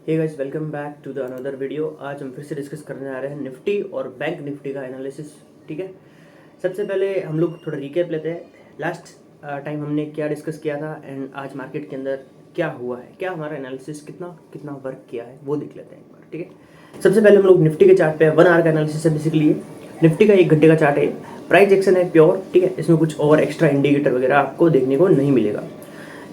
Hey guys, welcome back to the another video. आज हम फिर से डिस्कस करने आ रहे हैं निफ्टी और बैंक निफ्टी का एनालिसिस। ठीक है, सबसे पहले हम लोग थोड़ा रिकैप लेते हैं। लास्ट टाइम हमने क्या डिस्कस किया था एंड आज मार्केट के अंदर क्या हुआ है, क्या हमारा एनालिसिस कितना कितना वर्क किया है वो देख लेते हैं एक बार। ठीक है, सबसे पहले हम लोग निफ्टी के चार्ट पे 1 आवर का एनालिसिस है। बेसिकली निफ्टी का 1 घंटे का चार्ट है, प्राइस एक्शन है प्योर। ठीक है, इसमें कुछ और एक्स्ट्रा इंडिकेटर वगैरह आपको देखने को नहीं मिलेगा।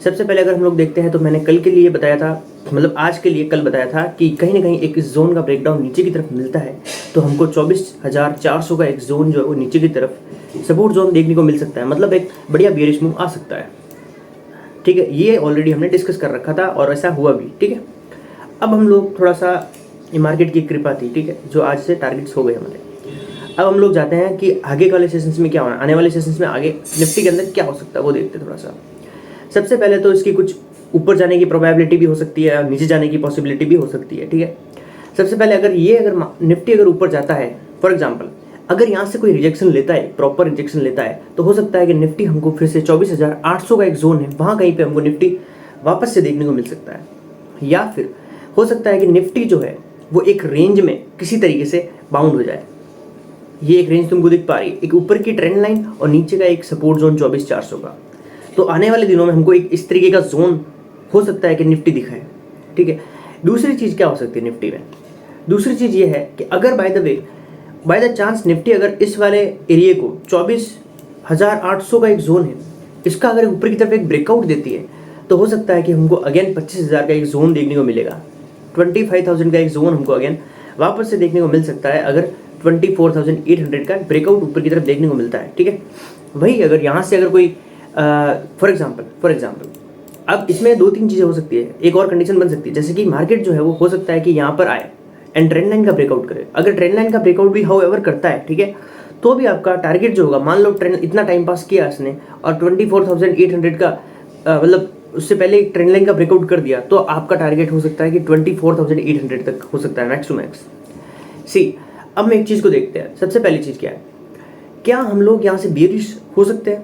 सबसे पहले अगर हम लोग देखते हैं तो मैंने कल के लिए बताया था, मतलब आज के लिए कल बताया था कि कहीं ना कहीं एक जोन का ब्रेकडाउन नीचे की तरफ मिलता है तो हमको 24,400 का एक जोन जो है वो नीचे की तरफ सपोर्ट जोन देखने को मिल सकता है, मतलब एक बढ़िया बियरिश मूव आ सकता है। ठीक है, ये ऑलरेडी हमने डिस्कस कर रखा था और ऐसा हुआ भी। ठीक है, अब हम लोग थोड़ा सा, ये मार्केट की कृपा थी, ठीक है, जो आज से टारगेट्स हो गए हमारे। अब हम लोग जाते हैं कि आगे वाले सेशंस में क्या होना, आने वाले सेशंस में आगे निफ्टी के अंदर क्या हो सकता है वो देखते हैं थोड़ा सा। सबसे पहले तो इसकी कुछ ऊपर जाने की प्रोबेबिलिटी भी हो सकती है और नीचे जाने की पॉसिबिलिटी भी हो सकती है। ठीक है, सबसे पहले अगर निफ्टी अगर ऊपर जाता है, फॉर एग्जांपल अगर यहाँ से कोई रिजेक्शन लेता है, प्रॉपर रिजेक्शन लेता है, तो हो सकता है कि निफ्टी हमको फिर से 24,800 का एक जोन है वहाँ कहीं पे हमको निफ्टी वापस से देखने को मिल सकता है। या फिर हो सकता है कि निफ्टी जो है वो एक रेंज में किसी तरीके से बाउंड हो जाए। ये एक रेंज तुमको दिख पा रही है, एक ऊपर की ट्रेंड लाइन और नीचे का एक सपोर्ट जोन 24,400 का। तो आने वाले दिनों में हमको एक इस तरीके का जोन हो सकता है कि निफ्टी दिखाए। ठीक है, दूसरी चीज़ क्या हो सकती है निफ्टी में? दूसरी चीज़ ये है कि अगर बाय द चांस निफ्टी अगर इस वाले एरिए को 24,800 का एक जोन है, इसका अगर ऊपर की तरफ एक ब्रेकआउट देती है तो हो सकता है कि हमको अगेन 25,000 का एक जोन देखने को मिलेगा। 25,000 का एक जोन हमको अगेन वापस से देखने को मिल सकता है अगर 24,800 का ब्रेकआउट ऊपर की तरफ देखने को मिलता है। ठीक है, वही अगर यहाँ से अगर कोई फॉर एग्जाम्पल अब इसमें 2-3 चीज़ें हो सकती है, एक और कंडीशन बन सकती है, जैसे कि मार्केट जो है वो हो सकता है कि यहाँ पर आए एंड ट्रेंड लाइन का ब्रेकआउट करे। अगर ट्रेंड लाइन का ब्रेकआउट भी हाउएवर करता है, ठीक है, तो भी आपका टारगेट जो होगा, मान लो ट्रेंड इतना टाइम पास किया इसने और 24,800 का मतलब उससे पहले ट्रेंड लाइन का ब्रेकआउट कर दिया, तो आपका टारगेट हो सकता है कि 24,800 तक हो सकता है मैक्स टू मैक्स। सी, अब हम एक चीज़ को देखते हैं। सबसे पहली चीज़ क्या है, क्या हम लोग यहाँ से बियरिश हो सकते हैं?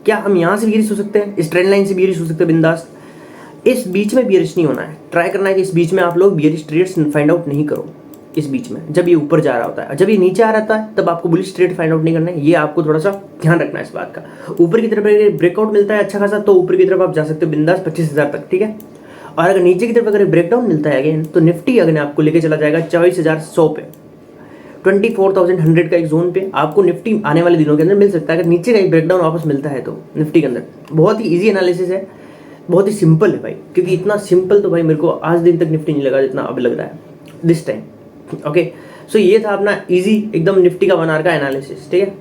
क्या हम यहाँ से बियरिश हो सकते हैं? इस ट्रेंड लाइन से बियरिश हो सकते हैं बिंदास। इस बीच में बियरिश नहीं होना है, ट्राई करना है कि इस बीच में आप लोग बियरिश ट्रेड्स फाइंड आउट नहीं करो। इस बीच में जब ये ऊपर जा रहा होता है, जब ये नीचे आ रहा है तब आपको बुलिश ट्रेड फाइंड आउट नहीं करना है। ये आपको थोड़ा सा ध्यान रखना है इस बात का। ऊपर की तरफ ब्रेकआउट मिलता है अच्छा खासा, तो ऊपर की तरफ आप जा सकते हो बिंदास 25,000 तक। ठीक है, और अगर नीचे की तरफ अगर ब्रेकडाउन मिलता है अगेन, तो निफ्टी अगर आपको लेके चला जाएगा 24,100 पे, 24,100 का एक जोन पे आपको निफ्टी आने वाले दिनों के अंदर मिल सकता है। अगर नीचे का एक ब्रेकडाउन वापस मिलता है तो निफ्टी के अंदर बहुत ही इजी एनालिसिस है, बहुत ही सिंपल है भाई, क्योंकि इतना सिंपल तो भाई मेरे को आज दिन तक निफ्टी नहीं लगा जितना अब लग रहा है दिस टाइम। ओके, सो ये था अपना इजी एकदम निफ्टी का 1 आवर का एनालिसिस। ठीक है,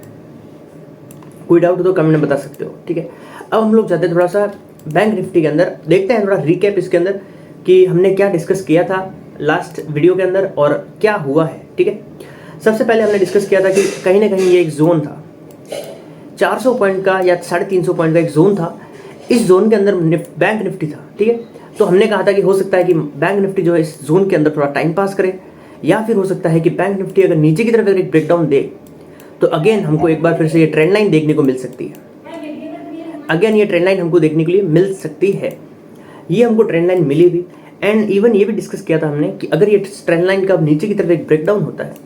कोई डाउट हो तो कमेंट में बता सकते हो। ठीक है, अब हम लोग जाते हैं थोड़ा सा बैंक निफ्टी के अंदर, देखते हैं थोड़ा रिकैप इसके अंदर कि हमने क्या डिस्कस किया था लास्ट वीडियो के अंदर और क्या हुआ है। ठीक है, सबसे पहले हमने डिस्कस किया था कि कहीं ना कहीं ये एक जोन था 400 पॉइंट का या 350 पॉइंट का एक जोन था। इस जोन के अंदर बैंक निफ्टी था। ठीक है, तो हमने कहा था कि हो सकता है कि बैंक निफ्टी जो है इस जोन के अंदर थोड़ा टाइम पास करे, या फिर हो सकता है कि बैंक निफ्टी अगर नीचे की तरफ अगर एक ब्रेकडाउन दे तो अगेन हमको एक बार फिर से ये ट्रेंड लाइन देखने को मिल सकती है। अगेन ये ट्रेंड लाइन हमको देखने के लिए मिल सकती है। ये हमको ट्रेंड लाइन मिली भी, एंड इवन ये भी डिस्कस किया था हमने कि अगर ये ट्रेंड लाइन का नीचे की तरफ एक ब्रेकडाउन होता है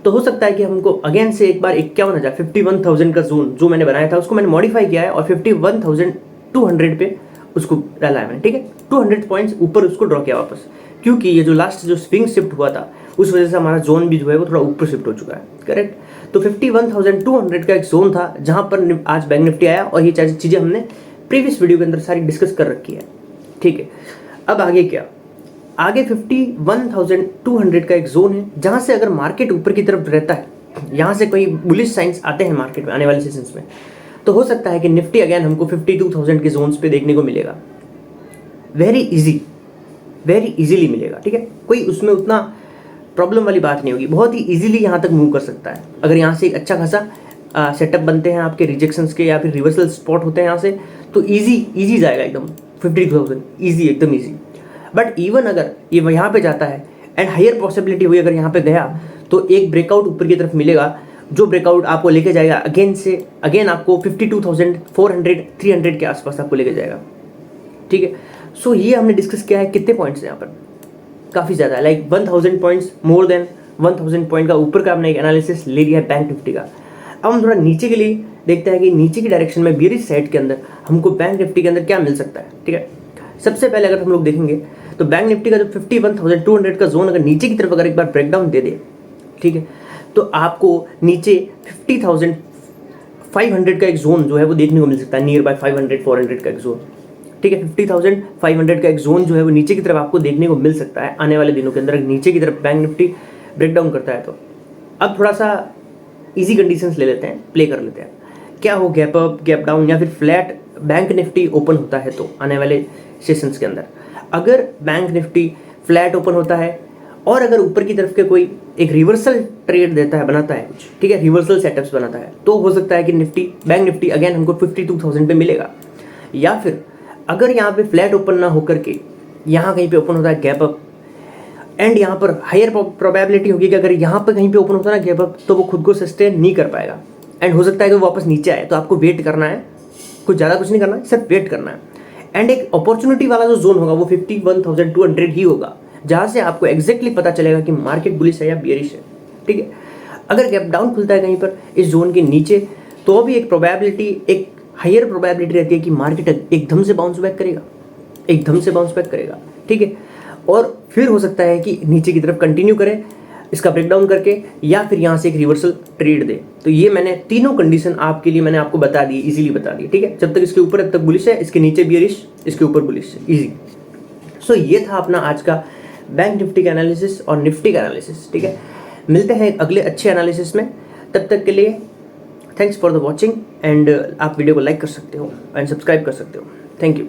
तो हो सकता है कि हमको अगेन से एक बार 51,000 का जोन जो मैंने बनाया था उसको मैंने मॉडिफाई किया है और 51,200 पे उसको डाला है मैंने। ठीक है, 200 पॉइंट्स ऊपर उसको ड्रॉ किया वापस, क्योंकि ये जो लास्ट जो स्विंग शिफ्ट हुआ था उस वजह से हमारा जोन भी जो है वो थोड़ा ऊपर शिफ्ट हो चुका है। करेक्ट, तो 51,200 का एक जोन था जहां पर आज बैंक निफ्टी आया, और ये चीज़ें हमने प्रीवियस वीडियो के अंदर सारी डिस्कस कर रखी है। ठीक है, अब आगे क्या, आगे 51,200 का एक जोन है जहां से अगर मार्केट ऊपर की तरफ रहता है, यहाँ से कोई बुलिश साइंस आते हैं मार्केट में आने वाले सेशंस में, तो हो सकता है कि निफ्टी अगेन हमको 52,000 के जोन्स पे देखने को मिलेगा। वेरी इजीली मिलेगा। ठीक है, कोई उसमें उतना प्रॉब्लम वाली बात नहीं होगी, बहुत ही इजीली यहाँ तक मूव कर सकता है। अगर यहाँ से एक अच्छा खासा सेटअप बनते हैं आपके रिजेक्शंस के या फिर रिवर्सल स्पॉट होते हैं यहाँ से, तो इजी जाएगा एकदम 52,000, इजी, एकदम इजी। बट इवन अगर ये यहाँ पे जाता है एंड हायर पॉसिबिलिटी हुई अगर यहाँ पे गया तो एक ब्रेकआउट ऊपर की तरफ मिलेगा, जो ब्रेकआउट आपको लेके जाएगा अगेन आपको 52,400 300 के आसपास आपको लेके जाएगा। ठीक है, सो ये हमने डिस्कस किया है, कितने पॉइंट्स हैं यहाँ पर, काफ़ी ज़्यादा, like 1000 points, more than 1000 point का ऊपर का हमने एक एनालिसिस ले लिया है बैंक निफ्टी का। अब हम थोड़ा नीचे के लिए देखते हैं कि नीचे की डायरेक्शन में बेरिश साइड के अंदर हमको बैंक निफ्टी के अंदर क्या मिल सकता है। ठीक है, सबसे पहले अगर हम लोग देखेंगे तो बैंक निफ्टी का जो 51,200 का जोन अगर नीचे की तरफ अगर एक बार ब्रेकडाउन दे दे, ठीक है, तो आपको नीचे 50,500 का एक जोन जो है वो देखने को मिल सकता है, नियर बाय 500-400 का एक जोन। ठीक है, 50,500 का एक जोन जो है वो नीचे की तरफ आपको देखने को मिल सकता है आने वाले दिनों के अंदर, नीचे की तरफ बैंक निफ्टी ब्रेकडाउन करता है। तो अब थोड़ा सा इजी कंडीशंस ले लेते हैं, प्ले कर लेते हैं, क्या हो गैप अप, गैप डाउन या फिर फ्लैट बैंक निफ्टी ओपन होता है तो आने वाले सेशंस के अंदर अगर बैंक निफ्टी फ्लैट ओपन होता है और अगर ऊपर की तरफ के कोई एक रिवर्सल ट्रेड देता है, बनाता है कुछ, ठीक है, रिवर्सल सेटअप्स बनाता है, तो हो सकता है कि बैंक निफ्टी अगेन हमको 52,000 पे मिलेगा। या फिर अगर यहाँ पे फ्लैट ओपन ना होकर के यहाँ कहीं पे ओपन होता है गैप अप, एंड यहाँ पर हायर प्रोबेबिलिटी होगी कि अगर यहाँ पर कहीं पे ओपन होता है ना गैप अप, तो वो खुद को सस्टेन नहीं कर पाएगा एंड हो सकता है कि वो वापस नीचे आए। तो आपको वेट करना है, कुछ ज़्यादा कुछ नहीं करना है, सिर्फ वेट करना है। एंड एक अपॉर्चुनिटी वाला जो जोन होगा वो 51,200 ही होगा, जहाँ से आपको एग्जैक्टली पता चलेगा कि मार्केट बुलिश है या बियरिश है। ठीक है, अगर गैप डाउन खुलता है कहीं पर इस जोन के नीचे, तो भी एक प्रोबेबिलिटी, एक हायर प्रोबेबिलिटी रहती है कि मार्केट एकदम से बाउंस बैक करेगा, एकदम से बाउंस बैक करेगा। ठीक है, और फिर हो सकता है कि नीचे की तरफ कंटिन्यू करे इसका ब्रेकडाउन करके, या फिर यहाँ से एक रिवर्सल ट्रेड दे। तो ये मैंने तीनों कंडीशन आपके लिए मैंने आपको बता दी, इजीली बता दी। ठीक है, जब तक इसके ऊपर तब तक बुलिश है, इसके नीचे बियरिश, इसके ऊपर बुलिश है, इजी। सो ये था अपना आज का बैंक निफ्टी का एनालिसिस और निफ्टी का एनालिसिस। ठीक है, मिलते हैं अगले अच्छे एनालिसिस में, तब तक के लिए thanks for the watching and आप वीडियो को लाइक कर सकते हो एंड सब्सक्राइब कर सकते हो। Thank you.